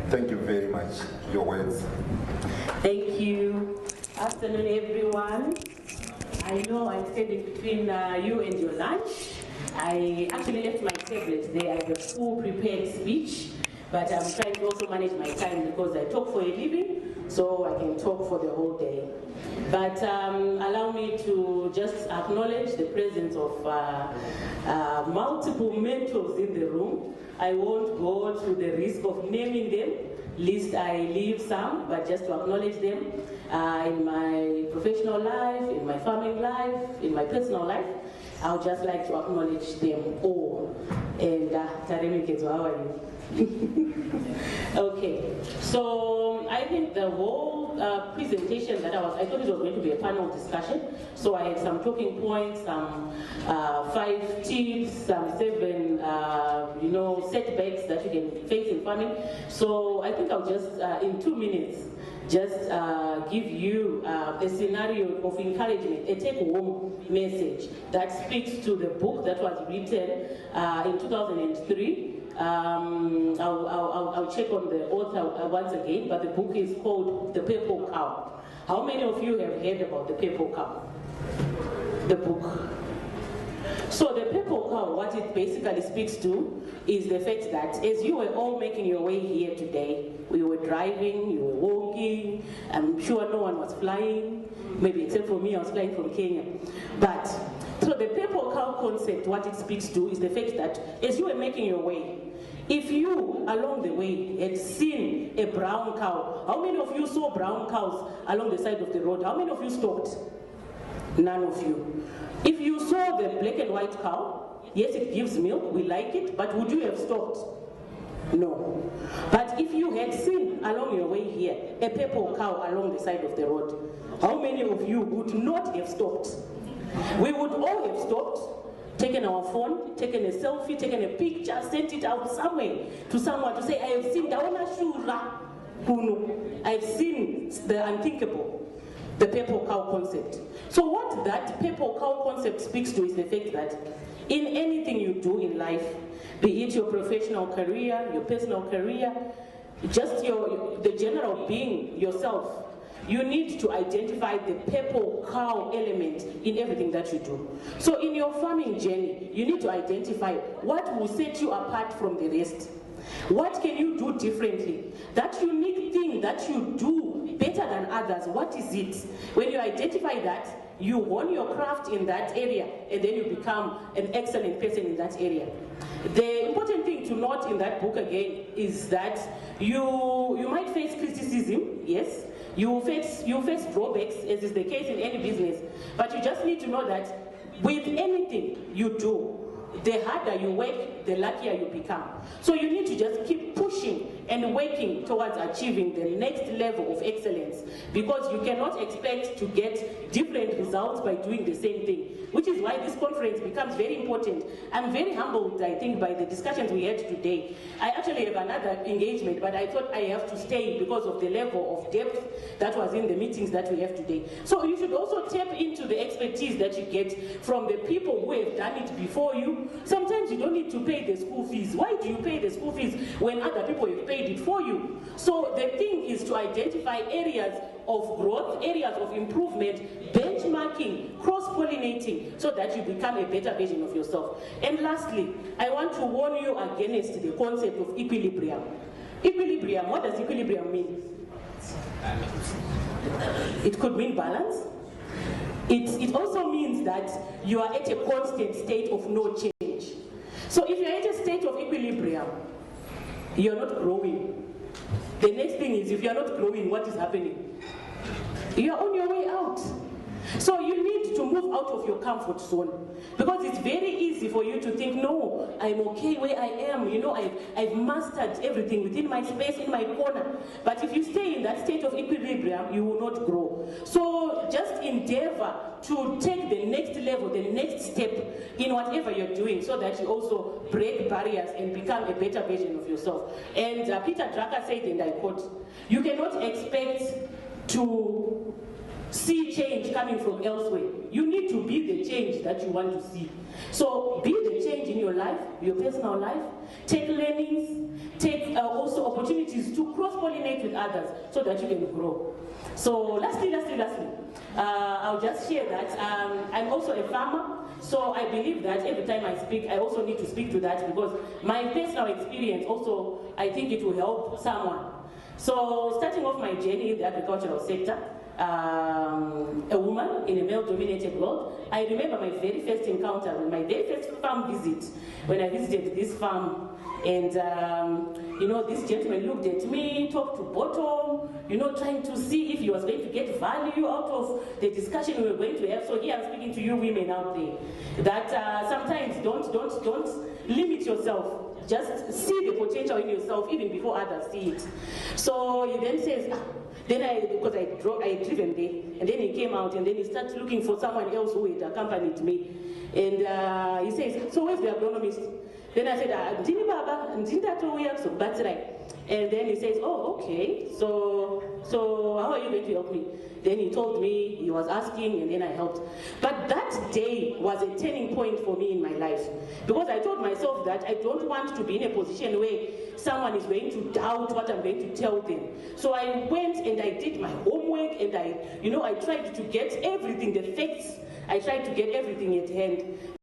Thank you very much. Your words. Thank you. Afternoon, everyone. I know I'm standing between you and your lunch. I actually left my tablet there. I have a full prepared speech, but I'm trying to also manage my time because I talk for a living, so I can talk for the whole day. But allow me to just acknowledge the presence of multiple mentors in the room. I won't go to the risk of naming them, lest I leave some, but just to acknowledge them in my professional life, in my farming life, in my personal life. I would just like to acknowledge them all. And Taremi Kezo, how are you? Okay, so I think the whole presentation that I thought it was going to be a panel discussion. So I had some talking points, some 5 tips, some 7, setbacks that you can face in farming. So I think I'll just, in 2 minutes, just give you a scenario of encouragement, a take-home message that speaks to the book that was written in 2003. I'll check on the author once again, but the book is called The Purple Cow. How many of you have heard about The Purple Cow? The book. So The Purple Cow, what it basically speaks to is the fact that as you were all making your way here today, we were driving, you were walking, I'm sure no one was flying, maybe except for me, I was flying from Kenya. But so the Purple Cow concept, what it speaks to is the fact that as you were making your way, if you, along the way, had seen a brown cow, how many of you saw brown cows along the side of the road? How many of you stopped? None of you. If you saw the black and white cow, yes, it gives milk, we like it, but would you have stopped? No. But if you had seen along your way here a purple cow along the side of the road, how many of you would not have stopped? We would all have stopped, taken our phone, taken a selfie, taken a picture, sent it out somewhere to someone to say, I have seen Dawana Shura Kunu. I've seen the unthinkable, the purple cow concept. So what that purple cow concept speaks to is the fact that in anything you do in life, be it your professional career, your personal career, just the general being yourself, you need to identify the purple cow element in everything that you do. So in your farming journey, you need to identify what will set you apart from the rest. What can you do differently? That unique thing that you do better than others, what is it? When you identify that, you hone your craft in that area, and then you become an excellent person in that area. The important thing to note in that book again is that you might face criticism, yes. You face drawbacks, as is the case in any business, but you just need to know that with anything you do, the harder you work, the luckier you become. So you need to just keep pushing and working towards achieving the next level of excellence, because you cannot expect to get different results by doing the same thing, which is why this conference becomes very important. I'm very humbled, I think, by the discussions we had today. I actually have another engagement, but I thought I have to stay because of the level of depth that was in the meetings that we have today. So you should also tap into the expertise that you get from the people who have done it before you. Sometimes you don't need to pay the school fees. Why do you pay the school fees when other people have paid it for you? So the thing is to identify areas of growth, areas of improvement, benchmarking, cross-pollinating, so that you become a better version of yourself. And lastly, I want to warn you against the concept of equilibrium. Equilibrium, what does equilibrium mean? It could mean balance. It also means that you are at a constant state of no change. So if you're at a state of equilibrium, you're not growing. The next thing is, if you're not growing, what is happening? You're on your way out. So you need to move out of your comfort zone, because it's very easy for you to think, no, I'm okay where I am, you know, I've mastered everything within my space, in my corner. But if you stay in that state of equilibrium, you will not grow. So just endeavor to take the next level, the next step in whatever you're doing, so that you also break barriers and become a better version of yourself. And Peter Drucker said, and I quote, you cannot expect to see change coming from elsewhere. You need to be the change that you want to see. So be the change in your life, your personal life. Take learnings, take also opportunities to cross-pollinate with others so that you can grow. So lastly, I'll just share that I'm also a farmer. So I believe that every time I speak, I also need to speak to that, because my personal experience also, I think it will help someone. So starting off my journey in the agricultural sector, a woman in a male-dominated world, I remember my very first encounter, my very first farm visit, when I visited this farm. And, you know, this gentleman looked at me, talked to bottom, you know, trying to see if he was going to get value out of the discussion we were going to have. So here I'm speaking to you women out there, that sometimes don't limit yourself. Just see the potential in yourself even before others see it. So he then says, because I driven there, and then he came out and then he started looking for someone else who had accompanied me. And he says, so where's the agronomist? Then I said, and then he says, oh, okay, so how are you going to help me? Then he told me, he was asking, and then I helped. But that day was a turning point for me in my life, because I told myself that I don't want to be in a position where someone is going to doubt what I'm going to tell them. So I went and I did my homework, and I tried to get everything, the facts, I tried to get everything at hand.